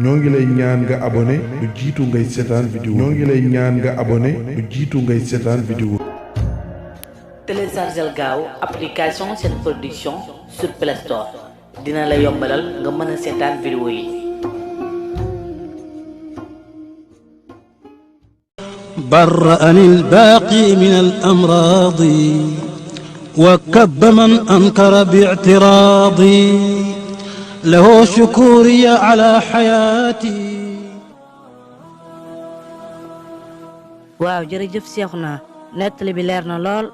ñoo ngi lay ñaan nga abonné lu jiitu ngay seetaan vidéo ñoo ngi lay ñaan nga abonné lu jiitu ngay seetaan vidéo. téléchargel gaaw application Sen Production sur Play Store dina la yombalal nga mën a seetaan vidéo yi. برأني الباقي من الأمراض وكب من أنكر باعتراضي له شكوري على حياتي. waaw jërëjëf Seexuna nettali bi leer na lool.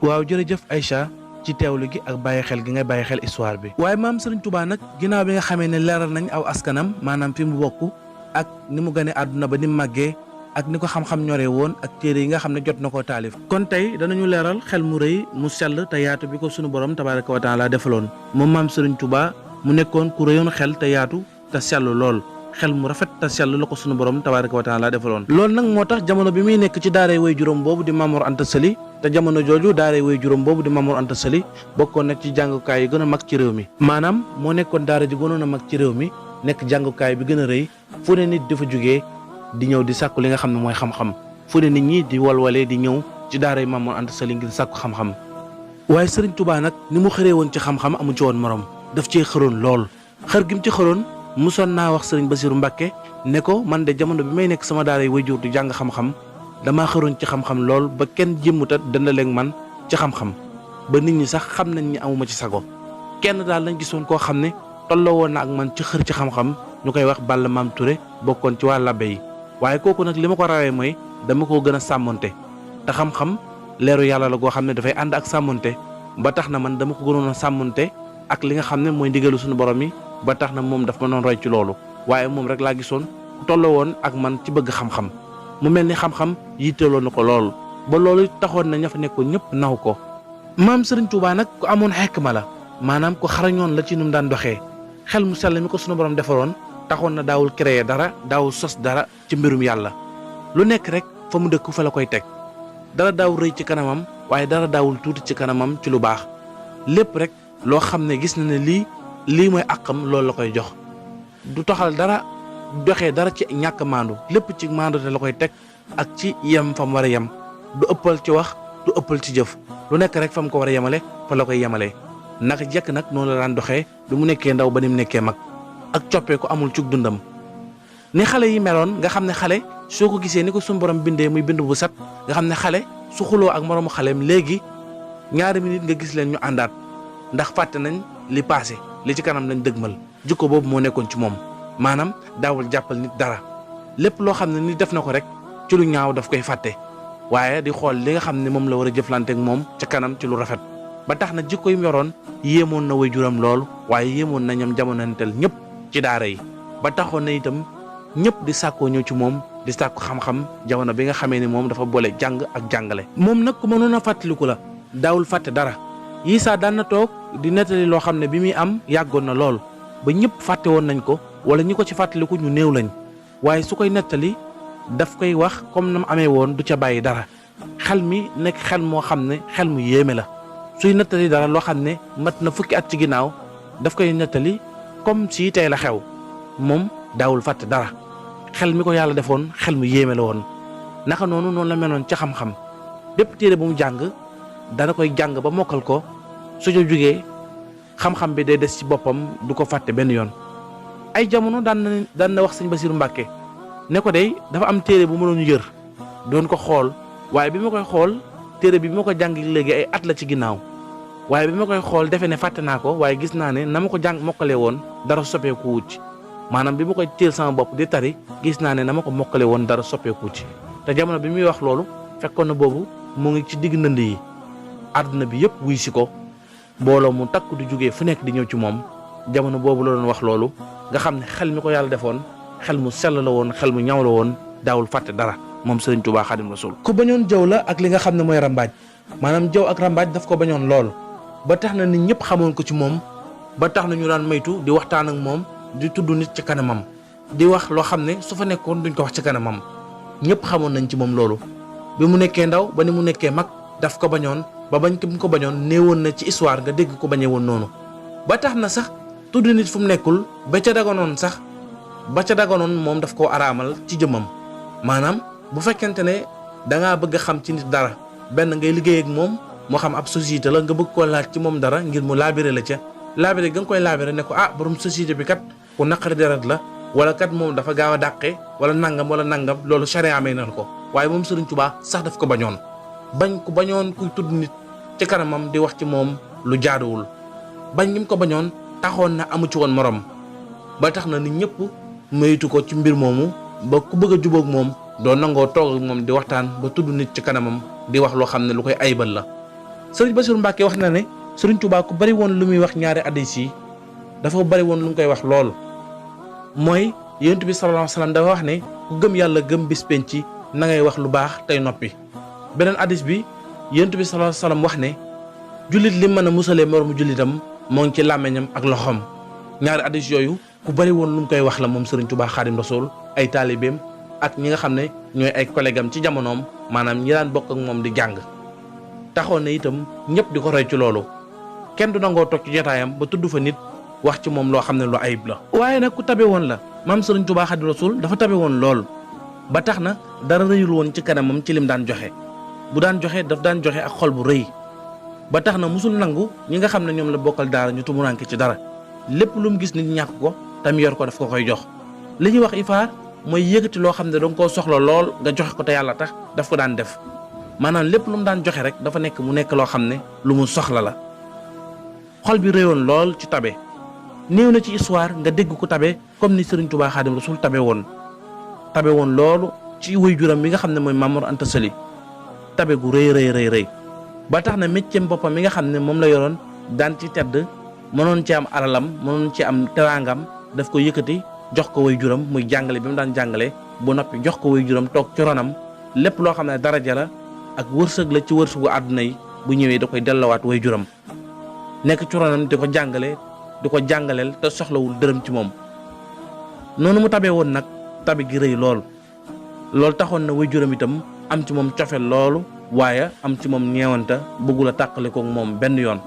waaw jërëjëf Aïcha ci teewlu gi ak bàyyi xel gi ngay bàyyi xel histoire bi. waaye maam Serigne Touba nag ginnaaw bi nga xamee ne leeral nañ aw askanam maanaam fi mu bokk ak ni mu gane àdduna ba ni mu màggee ak ni ko xam-xam ñoree woon ak téere yi nga xam ne jot na koo taalif. kon tey danañu leeral xel mu rëy mu sell te yaatu bi ko sunu borom tabaaraka wa taala defaloon moom maam Serigne Touba mu nekkoon ku rëyoon xel te yaatu te sell lool xel mu rafet te sell la ko sunu borom tabaaraka wa taala defaloon. loolu nag moo tax jamono bi muy nekk ci daaray way juróom boobu di Mamour Anta Sali te jamono jooju daaray way juróom boobu di Mamour Anta Sali bokkoon nekk ci jàngukaay yi gën a mag ci réew mi maanaam moo nekkoon daara ji gënoon a mag ci réew mi nekk jàngukaay bi gën a rëy fu ne nit di fa jógee di ñëw di sàkku li nga xam ne mooy xam-xam fu ne nit ñi di walwalee di ñëw ci daaray Mamour Anta Sali ngir sàkku xam-xam. waaye Serigne Touba nag ni mu xëree woon ci xam-xam amu ci woon morom daf cee xëroon lool xër gi mu ci xëroon musoon naa wax Serigne Bassirou Mbacké ne ko man de jamono bi may nekk sama daaray waajur di jàng xam-xam damaa xëroon ci xam-xam lool ba kenn jëmmuta dëndaleeg man ci xam-xam ba nit ñi sax xam nañ ni amuma ci sago kenn daal lañ gisoon koo xam ne tolloo woon na ak man ci xër ci xam-xam ñu koy wax Balla Maam Touré bokkoon ci waa labbe yi waaye kooku nag li ma ko rawee mooy dama koo gën a sàmmonte te xam-xam leeru yàlla la goo xam ne dafay ànd ak sàmmonte ba tax na man dama ko gënoon a sàmmonte ak li nga xam ne mooy ndigalu suñu borom yi ba tax na moom daf ma doon roy ci loolu waaye moom rek laa gisoon ku tolloo woon ak man ci bëgg xam-xam mu mel ni xam-xam yitteeloon na ko lool ba loolu taxoon na ña fa nekkoon ñëpp naw ko. maam Serigne Touba nag ku amoon xekma la maanaam ku xarañoon la ci nu mu daan doxee xel mu sell mi ko sunu borom defaroon taxoon na daawul créer dara daawul sos dara ci mbirum yàlla lu nekk rek fa mu dëkk fa la koy teg dara daawul rëy ci kanamam waaye dara daawul tuuti ci kanamam ci lu baax lépp rek loo xam ne gis na ne lii mooy àqam loolu la koy jox du toxal dara doxee dara ci ñàkk maandu lépp ci maandu te la koy teg ak ci yem fa mu war a yem du ëppal ci wax du ëppal ci jëf lu nekk rek fa mu ko war a yemale fa la koy yemalee naka jekk nag noonu la daan doxee bi mu nekkee ndaw ba ni mu nekkee mag ak coppee ko amul cug dundam ni xale yi meloon nga xam ne xale soo ko gisee ni ko suñu borom bindee muy bind bu set nga xam ne xale su xuloo ak moroomu xaleem léegi ñaari minute nga gis leen ñu àndaat ndax fàtte nañ li passé li ci kanam lañ dëgmal jikko boobu moo nekkoon ci moom maanaam daawul jàppal nit dara lépp loo xam ne nit def na ko rek ci lu ñaaw daf koy fàtte waaye di xool li nga xam ne moom la war a jëflanteek moom ca kanam ci lu rafet ba tax na jikko yi mu yoroon yéemoon na waajuram lool waaye yéemoon na ñoom jamonanteel ñëpp ci daara yi ba taxoon na itam ñëpp di sàkkoo ñëw ci moom di sàkku xam-xam jamono bi nga xamee ni moom dafa boole jàng ak jàngale. moom nag ku mënoon a fàttaliku la daawul fàtte dara yii saa daan na toog di nettali loo xam ne bi muy am yàggoon na lool ba ñëpp fàtte woon nañ ko wala ñi ko ci fàttaliku ñu néew lañ waaye su koy nettali daf koy wax comme na mu amee woon du ca bàyyi dara xel mi nekk xel moo xam ne xel mu yéeme la suy nettali dara loo xam ne mat na fukki at ci ginnaaw daf koy nettali comme si tey la xew moom daawul fàtte dara xel mi ko yàlla defoon xel mu yéeme la woon naka noonu la meloon ca xam-xam bépp téere bu mu jàng dana koy jàng ba mokkal ko su ca jógee xam-xam bi day des ci boppam du ko fàtte benn yoon. ay jamono daan na wax sëñ Bassirou Mbacké ne ko day dafa am téere bu ma doon yër doon ko xool waaye bi ma koy xool téere bi ma ko jàng léegi ay at la ci ginnaaw waaye bi ma koy xool defe ne fàtte naa ko waaye gis naa ne na ma ko jàng mokkale woon dara soppeeku wut ci maanaam bi ma koy téel sama bopp di tari gis naa ne na ma ko mokkale woon dara soppeeku ci te jamono bi muy wax loolu fekkoon na boobu mu ngi ci digg ndënd yi àdduna bi yëpp wuy si ko mbooloo mu takk du jógee fu nekk di ñëw ci moom jamono boobu la doon wax loolu nga xam ne xel mi ko yàlla defoon xel mu sell la woon xel mu ñaw la woon daawul fàtte dara moom Serigne Touba Xaadimu Rasuul ku bañoon jëw la ak li nga xam ne mooy rambaaj maanaam jëw ak rambaaj daf ko bañoon lool ba tax na nit ñëpp xamoon ko ci moom ba tax na ñu daan maytu di waxtaan ak moom di tudd nit ci kanamam di wax loo xam ne su fa nekkoon duñ ko wax ci kanamam ñëpp xamoon nañ ci moom loolu bi mu nekkee ndaw ba ni mu nekkee mag daf ko bañoon ba bañ ko bañoon néewoon na ci histoire nga dégg ko bañee woon noonu ba tax na sax tudd nit fu mu nekkul ba ca daganoon sax ba ca daganoon moom daf koo araamal ci jëmmam maanaam bu fekkente ne dangaa bëgg a xam ci nit dara benn ngay liggéey ak moom moo xam ab société la nga bëgg koo laaj ci moom dara ngir mu laabire la ca laabire ga nga koy laabire ne ko borom société bi kat ku naqari deret la wala kat moom dafa gaaw a dàqe wala nangam loolu charia may na ko waaye moom Sëriñ Tuubaa sax daf ko bañoon kuy tudd nit ci kanamam di wax ci moom lu jaaduwul bañ ñi mu ko bañoon taxoon na amu ci woon morom ba tax na nit ñëpp moytu ko ci mbir moomu ba ku bëgg a jubóog moom doo nangoo toog ak moom di waxtaan ba tudd nit ci kanamam di wax loo xam ne lu koy aybal la. Sëriñ Bassirou Mbacké wax na ne Sëriñ Tuubaa ku bari woon lu muy wax ñaari hadiis yi dafa bari woon lu mu koy wax lool mooy Yonent bi sallallahu alayhi wasallam dafa wax ne ku gëm yàlla gëm bis penc na ngay wax lu baax tey noppi. beneen hadiis bi Yonent bi sallallahu alayhi wasallam wax ne jullit li mën a musalee moromu jullitam moo ngi ci làmmiñam ak loxoom ñaari hadiis yooyu ku bari woon lu mu koy wax la moom Sëriñ Tuubaa Xaadim Rasuul ay taalibeem ak ñi nga xam ne ñooy ay collègue am ci jamonoom maanaam ñi daan bokk ak moom di jàng taxoon na itam ñëpp di ko roy ci loolu kenn du nangoo toog ci jotaayam ba tudd fa nit wax ci moom loo xam ne lu ayib la. waaye nag ku tabe woon la maam Sëriñ Tuubaa Xaadim Rasuul dafa tabe woon lool ba tax na dara rëyul woon ci kanamam ci lim daan joxe bu daan joxe daf daan joxe ak xol bu rëy ba tax na musul nangu ñi nga xam ne ñoom la bokkal daara ñu tumuranke ci dara lépp lu mu gis nit ñàkk ko tam yor ko daf ko koy jox li ñuy wax ifaar mooy yëkkati loo xam ne danga koo soxla lool nga joxe ko te yàlla tax daf ko daan def maanaam lépp lu mu daan joxe rek dafa nekk mu nekk loo xam ne lu mu soxla la xol bi réyoon lool ci tabe néew na ci histoire nga dégg ko tabe comme ni Sëriñ Tuubaa Xaadim Rasuul tabe woon loolu ci waajuram bi nga xam ne mooy Maam Mor Anta Sali tabe gu rëy ba tax na métier boppam mi nga xam ne moom la yoroon daan ci tedd mënoon ci am alalam mënoon ci am teraangam daf ko yëkkati jox ko waajuram muy jàngale bi mu daan jàngale bu noppi jox ko waajuram toog ci ronam lépp loo xam ne daraja la ak wërsëg la ci wërsëgu àdduna yi bu ñëwee da koy dellawaat waajuram nekk ci ronam di ko jàngale di ko jàngaleel te soxlawul dërëm ci moom noonu mu tabee woon nag tabe gi rëy loolu taxoon na waajuram itam am ci moom cofeel loolu waaye am ci moom ñeewanta bëggul a tàqale ko moom benn yoon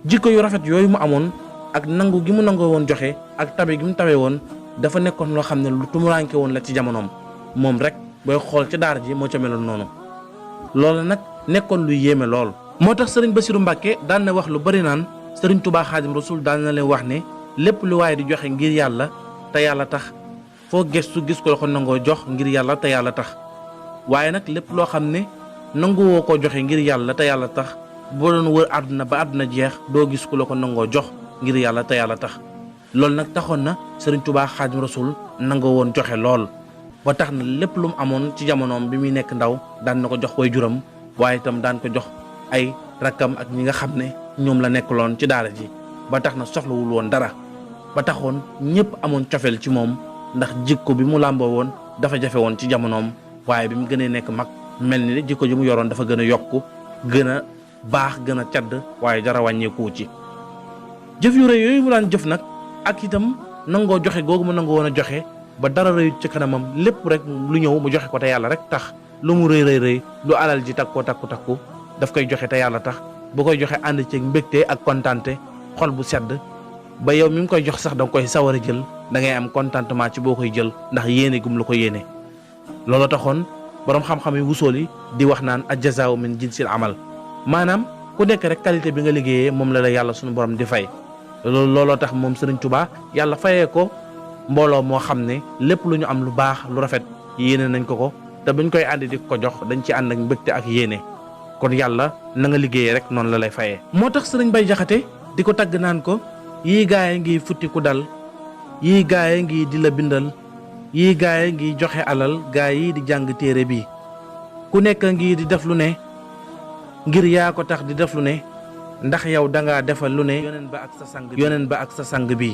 jikko yu rafet yooyu mu amoon ak nangu gi mu nangoo woon joxe ak tabe gi mu tabe woon dafa nekkoon loo xam ne lu tumuraanke woon la ci jamonoom moom rek booy xool ci daara ji moo ca meloon noonu loolu nag nekkoon lu yéeme lool. moo tax Sëriñ Bassirou Mbacké daan na wax lu bari naan Sëriñ Tuubaa Xaadim Rasuul daan na leen wax ne lépp lu waaye di joxe ngir yàlla te yàlla tax foo gestu gis ko la ko nangoo jox ngir yàlla te yàlla tax waaye nag lépp loo xam ne nanguwoo koo joxe ngir yàlla te yàlla tax boo doon wër àdduna ba àdduna jeex doo gis ku la ko nangoo jox ngir yàlla te yàlla tax loolu nag taxoon na Sëriñ Tuubaa Xaadim Rasuul nangoo woon joxe lool ba tax na lépp lu mu amoon ci jamonoom bi muy nekk ndaw daan na ko jox waajuram waaye itam daan ko jox ay rakkam ak ñi nga xam ne ñoom la nekkaloon ci daara ji ba tax na soxlawul woon dara ba taxoon ñëpp amoon cofeel ci moom ndax jikko bi mu làmboo woon dafa jafe woon ci jamonoom waaye bi mu gënee nekk mag mel ni jikko ji mu yoroon dafa gën a yokku gën a baax gën a cadd waaye dara wàññeeku ci jëf yu rëy yooyu mu daan jëf nag ak itam nangoo joxe googu mu nangoo woon a joxe ba dara rëyut ci kanamam lépp rek lu ñëw mu joxe ko te yàlla rek tax lu mu rëy lu alal ji takku daf koy joxe te yàlla tax bu koy joxe ànd ceeg mbégte ak kontante xol bu sedd ba yow mi ngi koy jox sax da nga koy sawar a jël da ngay am contentement ci boo koy jël ndax yéene gum la ko yéene loolu taxoon boroom xam-xam yi wusool yi di wax naan ajjazaaw min jinsil amal maanaam ku nekk rek qualité bi nga liggéeyee moom la yàlla suñu borom di fay looloo tax moom Sëriñ Tuubaa yàlla fayee ko mbooloo moo xam ne lépp lu ñu am lu baax lu rafet yéene nañ ko te buñ koy àndi di ko jox dañ ci ànd ak mbégte ak yéene kon yàlla na nga liggéeyee rek noonu la lay fayee. moo tax Sëriñ Bay Jaxate di ko tagg naan ko yii gaaye ngi futti ku dal yii gaaye ngi di la bindal yii gaaye ngi joxe alal gaay yi di jàng téere bi ku nekk ngi di def lu ne ngir yaa ko tax di def lu ne ndax yow dangaa defal lu ne yoneen ba ak sa sang bi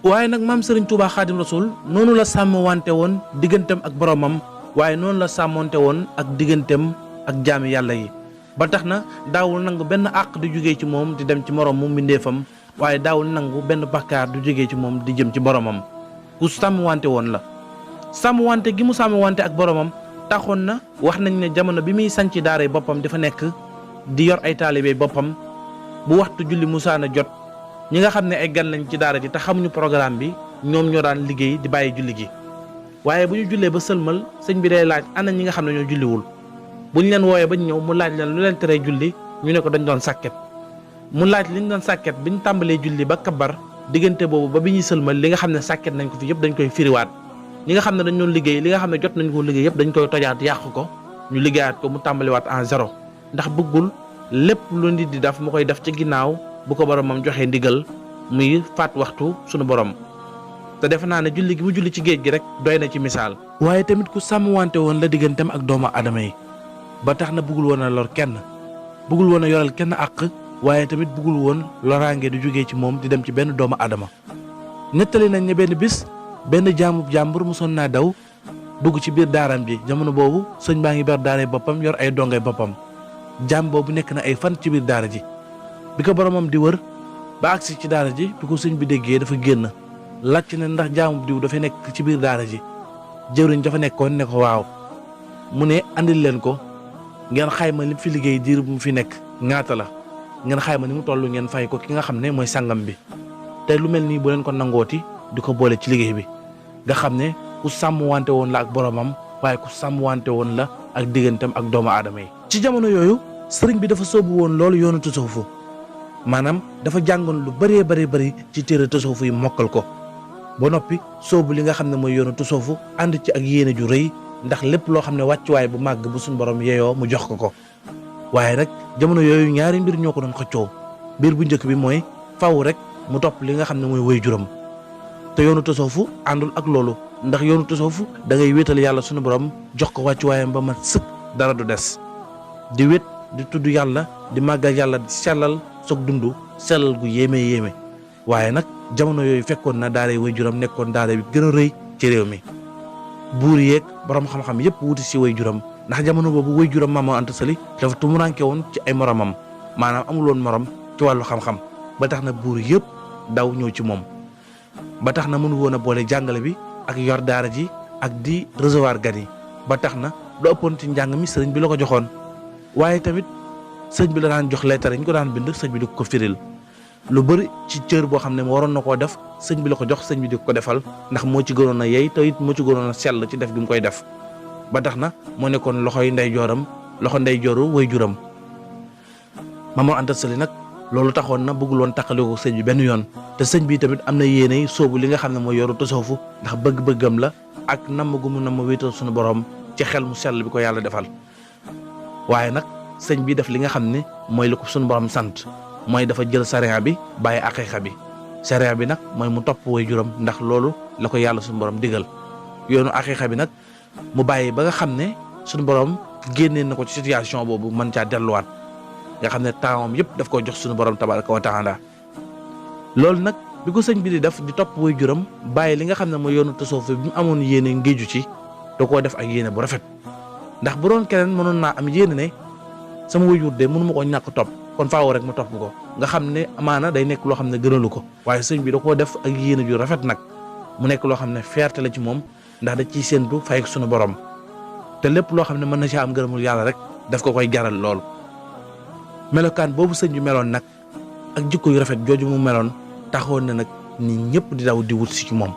waaye nag maam Sëriñ Tuubaa Xaadim Rasuul noonu la sàmm wante woon digganteem ak boromam waaye noonu la sàmmonte woon ak digganteem ak jaami yàlla yi ba tax na daawul nangu benn àq di jógee ci moom di dem ci morom mu mbindeefam waaye daawul nangu benn bakkaar du jógee ci moom di jëm ci boromam ku sàmm wante woon la sàmm wante gi mu sàmm wante ak boromam taxoon na wax nañ ne jamono bi muy sanc daara boppam dafa nekk di yor ay taalibe boppam bu waxtu julli musaana jot ñi nga xam ne ay gan lañ ci daara ji te xamuñu programme bi ñoom ñoo daan liggéey di bàyyi julli gi waaye bu ñu jullee ba sëlmal sëñ bi day laaj ana ñi nga xam ne ñoo julliwul bu ñu leen wooyee ba ñu ñëw mu laaj leen lu leen teree julli ñu ne ko dañ doon sàkket mu laaj li ñu doon sàkket bi ñu tàmbalee julli ba kabar diggante boobu ba bi ñuy sëlmal li nga xam ne sàkket nañ ko fi yëpp dañ koy firiwaat ñi nga xam ne dañ doon liggéey li nga xam ne jot nañ ko liggéey yëpp dañ koy tojaat yàq ko ñu liggéeyaat ko mu tàmbaliwaat en zéro ndax bëggul lépp lu nit di def mu koy def ci ginnaaw bu ko boromam joxee ndigal muy faat waxtu sunu borom te defe naa ne julli gi mu julli ci géej gi rek doy na ci misaal. waaye tamit ku sàmm wante woon la digganteem ak doomu aadama yi ba tax na bëggul woon a lor kenn bëggul woon a yoral kenn àq waaye tamit bëggul woon loraange di jógee ci moom di dem ci benn doomu aadama. nettali nañ ne benn bis benn jaamub jàmbur mosoon naa daw dugg ci biir daaram ji jamono boobu sëñ baa ngi ber daaray boppam yor ay dongay boppam jaam boobu nekk na ay fan ci biir daara ji bi ko boromam di wër ba agsi ci daara ji bi ko sëñ bi déggee dafa génn laajte ne ndax jaamub diw dafa nekk ci biir daara ji jëwriñ dafa nekkoon ne ko waaw mu ne andil leen ko ngeen xayma li fi liggéey diir bu mu fi nekk ñaata la ngeen xayma ni mu toll ngeen fay ko ki nga xam ne mooy sangam bi te lu mel nii bu leen ko nangooti di ko boole ci liggéey bi nga xam ne ku sàmm wante woon la ak boromam waaye ku sàmm wante woon la ak diggantam ak doomu aadama yi. ci jamono yooyu sëriñ bi dafa sóobu woon loolu yoonu tasawufu maanaam dafa jàngoon lu bëree bëri ci téere tasawufu yi mokkal ko ba noppi sóobu li nga xam ne mooy yoonu tasawufu ànd ci ak yéene ju rëy ndax lépp loo xam ne wàccuwaay bu màgg bu suñu borom yeeyoo mu jox ko waaye nag jamono yooyu ñaari mbir ñoo ko doon xëccoo mbir bu njëkk bi mooy faw rek mu topp li nga xam ne mooy waajuram te yoonu tasawufu àndul ak loolu ndax yoonu tasawufu da ngay wéetal yàlla sunu borom jox ko wàccuwaayam ba mat sëkk dara du des di wét di tudd yàlla di màggal yàlla di sellal soog dund sellal gu yéeme waaye nag jamono yooyu fekkoon na daara waajuram nekkoon daara bi gën a rëy ci réew mi buur yeeg borom xam-xam yëpp wuti si waajuram ndax jamono boobu waajuram Maam Mor Anta Sali dafa tumuranke woon ci ay moromam maanaam amul woon morom ci wàllu xam-xam ba tax na buur yëpp daw ñëw ci moom ba tax na mënu woon a boole jàngale bi ak yor daara ji ak di recevoir gan yi ba tax na lu ëppoon ci njàng mi sëriñ bi la ko joxoon waaye tamit sëñ bi la daan jox lettre yi ñu ko daan bind sëñ bi di ko firil lu bëri ci cër boo xam ne waroon na koo def sëñ bi la ko jox sëñ bi di ko defal ndax moo ci gënoon a yey te it moo ci gënoon a sell ci def gi mu koy def ba tax na moo nekkoon loxoy ndeyjooram loxo ndeyjooru waajuram Maam Mor Anta Sali nag loolu taxoon na bëggul woon taqaliko sëñ bi benn yoon te sëñ bi tamit am na yéene soobu li nga xam ne mooy yoru tasawufu ndax bëgg-bëggam la ak namm gu mu namm wéetal suñu borom ci xel mu sell bi ko yàlla defal waaye nag sëñ bi def li nga xam ne mooy li ko suñu borom sant mooy dafa jël sariya bi bàyyi aqiqa bi sariya bi nag mooy mu topp waajuram ndax loolu la ko yàlla suñu borom digal yoonu aqiqa bi nag mu bàyyi ba nga xam ne suñu borom génnee na ko ci situation boobu mën caa delluwaat nga xam ne taawam yëpp daf ko jox suñu borom tabaraka wa taala loolu nag bi ko sëñ bi di def di topp waajuram bàyyi li nga xam ne mooy yoonu tasawuf bi mu amoon yéene ngéeju ci da koo def ak yéene bu rafet ndax bu doon keneen mënoon naa am yéene ne sama waajur de mënu ma ko ñàkk topp kon faaw rek ma topp ko nga xam ne amaana day nekk loo xam ne gënalu ko waaye sëñ bi da koo def ak yéene ju rafet nag mu nekk loo xam ne fierté la ci moom ndax da ciy séentu fay ak sunu borom te lépp loo xam ne mën na ci am gërëmul yàlla rek daf ko koy jaral loolu melokaan boobu sëñ bi meloon nag ak jikko yu rafet jooju mu meloon taxoon na nag nit ñëpp di daw di wut si ci moom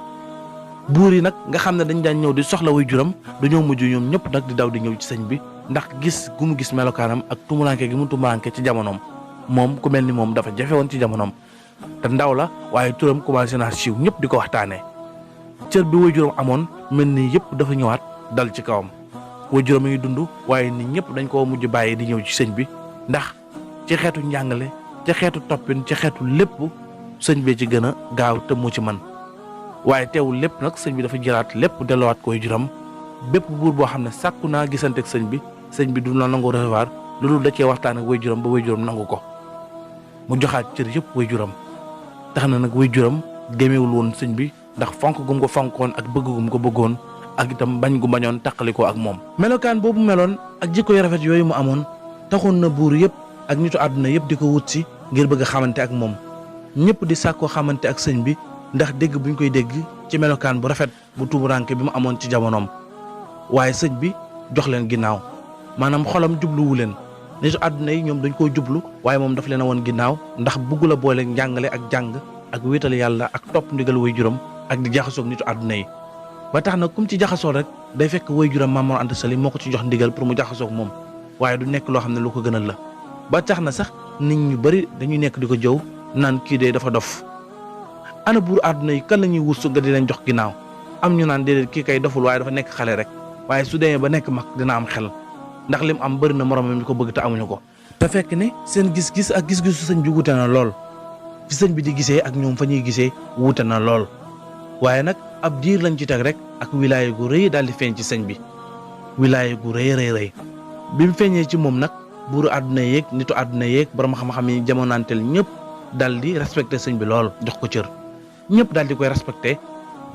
buur yi nag nga xam ne dañ daan ñëw di soxla waajuram dañoo mujj ñoom ñëpp nag di daw di ñëw ci sëñ bi ndax gis gu mu gis melokaanam ak tumuranke gi mu tumuranke ci jamonoom moom ku mel ni moom dafa jafe woon ci jamonoom te ndaw la waaye turam commencé naa siiw ñëpp di ko waxtaanee cër bi waajuram amoon mel ni yëpp dafa ñëwaat dal ci kawam waajuram a ngi dund waaye nit ñëpp dañ koo mujj bàyyi di ñëw ci sëñ bi ndax ci xeetu njàngale ci xeetu toppin ci xeetu lépp sëñ bi ci gën a gaaw te mu ci man waaye teewul lépp nag sëñ bi dafa jëlaat lépp delluwaat ko waajuram bépp buur boo xam ne sàkku naa gisante ak sëñ bi du la nangu recevoir lu dul da cee waxtaan ak waajuram ba waajuram nangu ko mu joxaat cër yëpp waajuram tax na nag waajuram gémmewul woon sëñ bi ndax fonk gum ko fonkoon ak bëgg gum ko bëggoon ak itam bañ gu bañoon taqalikoo ak moom melokaan boobu meloon ak jikko yu rafet yooyu mu amoon taxoon na buur yëpp ak nitu àdduna yëpp di ko wut si ngir bëgg a xamante ak moom ñëpp di sàkkoo xamante ak sëñ bi ndax dégg buñ koy dégg ci melokaan bu rafet bu tumuranke bi mu amoon ci jamonoom waaye sëñ bi jox leen ginnaaw maanaam xolam jubluwu leen nitu àdduna yi ñoom dañ koo jublu waaye moom daf leen a woon ginnaaw ndax bugg la boole njàngale ak jàng ak wéetal yàlla ak topp ndigal waajuram ak di jaxasoog nitu àdduna yi ba tax na kum ci jaxasoo rek day fekk waajuram Maam Mor Anta Sali moo ko ci jox ndigal pour mu jaxasoog moom waaye du nekk loo xam ne lu ko gënal la ba tax na sax nit ñu bari dañuy nekk di ko jëw naan kii de dafa dof ana buur àdduna yi kan la ñuy wursu nga di leen jox ginnaaw am ñu naan déedéet kii kay doful waaye dafa nekk xale rek waaye su demee ba nekk mag dina am xel ndax lim am bëri na moromam ñu ko bëgg te amuñu ko te fekk ne seen gis-gis ak gis-gisu sëñ bi wute na lool fi sëñ bi di gisee ak ñoom fa ñuy gisee wute na lool waaye nag ab diir lañ ci teg rek ak wilaaye gu rëy daal di feeñ ci sëñ bi wilaaye gu rëy bi mu feeñee ci moom nag buuru àdduna yeeg nitu àdduna yeeg borom xam-xam yi jamonaanteel ñëpp daal di respecté sëñ bi lool jox ko cër ñëpp daal di koy respecté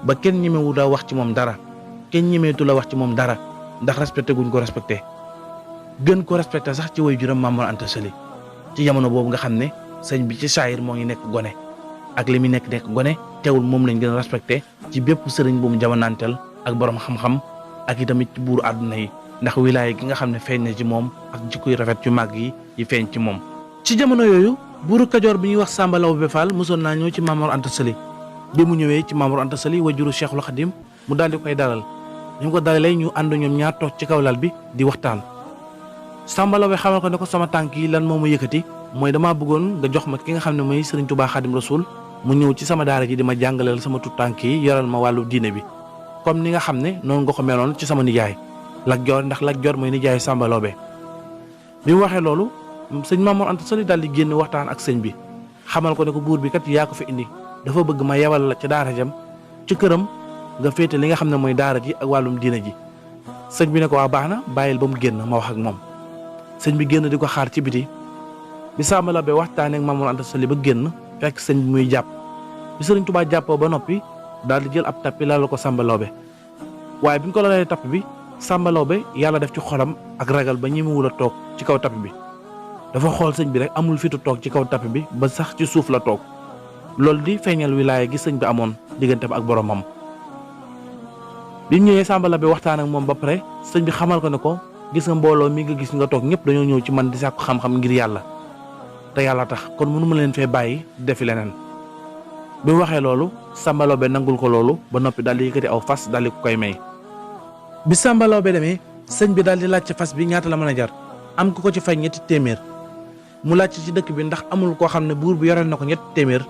ba kenn ñemewu la wax ci moom dara kenn ñemeetu la wax ci moom dara ndax respecté guñ ko respecté gën ko respecté sax ci waajuram Maam Mor Anta Sali ci jamono boobu nga xam ne sëñ bi ci saayir moo ngi nekk gone ak li muy nekk gone teewul moom lañ gën a respecté ci bépp sëriñ bu mu jamonaanteel ak borom xam-xam ak itamit ci buuru àdduna yi ndax wilaaya gi nga xam ne feeñ na ci moom ak jikkoy rafet yu màgg yi feeñ ci moom. ci jamono yooyu buuru Kajoor bi ñuy wax Samba Lawbe Fall mosoon naa ñëw ci Maam Mor Anta Sali bi mu ñëwee ci Maam Mor Anta Sali wajuru Cheikhul Khadim mu daal di koy dalal ñu ko dalalee ñu ànd ñoom ñaar toog ci kaw lal bi di waxtaan. Samba Lawbe xamal ko ne ko sama tànk yi lan moo ma yëkkati mooy damaa bëggoon nga jox ma ki nga xam ne mooy Serigne Touba Khadim Rasoul mu ñëw ci sama daara ji di ma jàngaleel sama tut tànk yi yoral ma wàllu diine bi comme ni nga xam ne noonu nga ko meloon ci sama nijaay Lat Joor ndax Lat Joor mooy nijaay Samba Lawbe. bi mu waxee loolu sëñ Maam Mor Anta Sali daal di génn waxtaan ak sëñ bi xamal ko ne ko buur bi kat yaa ko fi indi dafa bëgg ma yebal la ca daara jam ci këram nga féete li nga xam ne mooy daara ji ak wàllum diine ji. sëñ bi ne ko waa baax na bàyyil ba mu génn ma wax ak moom sëñ bi génn di ko xaar ci biti bi Samba Lawbe waxtaanee ak Maam Mor Anta Sali ba génn fekk sëñ bi muy jàpp bi Sëriñ Tuubaa jàppoo ba noppi daal di jël ab tappi lal ko Samba Lawbe waaye bi ñu ko lalee tapp bi Samba Lawbe yàlla def ci xolam ak ragal ba ñemewul a toog ci kaw tapp bi dafa xool sëñ bi rek amul fitu toog ci kaw tapp bi ba sax ci suuf la toog loolu di feeñal wilaaya gi sëñ bi amoon digganteem ak boromam. bi mu ñëwee Samba Lawbe waxtaan ak moom ba pare sëñ bi xamal ko ne ko gis nga mbooloo mi nga gis nga toog ñëpp dañoo ñëw ci man di sàkku xam-xam ngir yàlla te yàlla tax kon mënu ma leen fee bàyyi defi leneen. bi mu waxee loolu Samba Lawbe nangul ko loolu ba noppi daal di yëkkati aw fas daal di ko koy may. bi Samba Lawbe demee sëñ bi daal di laajte fas bi ñaata la mën a jar am ku ko ci fay ñetti téeméer mu laajte ci dëkk bi ndax amul koo xam ne buur bi yoreel na ko ñetti téeméer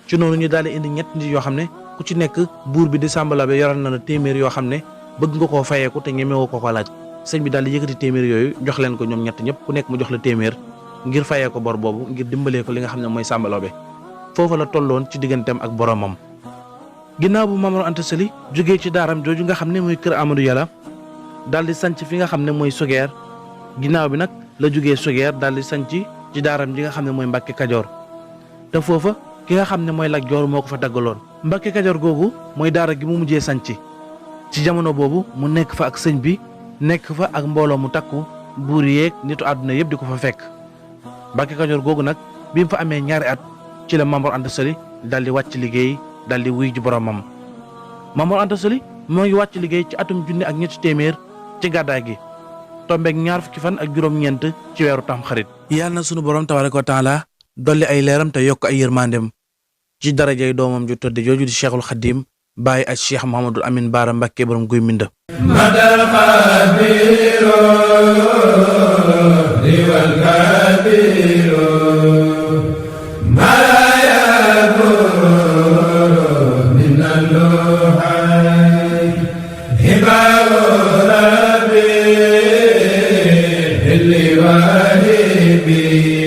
ci noonu ñu daal di indi ñett nit yoo xam ne ku ci nekk buur bi di Samba Lawbe yoreel na la téeméer yoo xam ne bëgg nga koo fayeeku te ñemewoo ko ko laaj sëñ bi daal di yëkkati téeméer yooyu jox leen ko ñoom ñett ñëpp ku nekk mu jox la téeméer ngir fayee ko bor boobu ngir dimbalee ko li nga xam ne mooy Samba Lawbe foofu la tolloon ci digganteem ak boromam. ginnaaw bu Maam Mor Anta Sali jógee ci daaram jooju nga xam ne mooy kër Amadou Yàlla daal di sanc fi nga xam ne mooy Sogeer ginnaaw bi nag la jógee Sogeer daal di sanc ci daaram ji nga xam ne mooy Mbàkke Kajoor te foofa ki nga xam ne mooy Lat Joor moo ko fa daggaloon. Mbàkke Kajoor googu mooy daara gi mu mujjee sanc ci jamono boobu mu nekk fa ak sëñ bi nekk fa ak mbooloo mu takku buur yeeg nitu àdduna yëpp di ko fa fekk. Mbàkke Kajoor googu nag bi mu fa amee ñaari at ci la Maam Mor Anta Sali daal di wàcc liggéey daal di wuy ji boromam. Maam Mor Anta Sali moo ngi wàcc liggéey ci atum junni ak ñetti téeméer ci gàddaay gi tombeeg ñaar fukki fan ak juróom-ñeent ci weeru Tamxarit. yàlla na sunu borom tabaaraka wa taala dolli ay leeram te yokk ay yërmandem ci darajay doomam ju tëdd jooju di Cheikhul Khadim bàyyi ak Cheikh Mouhamadul Amin Baara Mbàkke borom guy mbind. Rabbi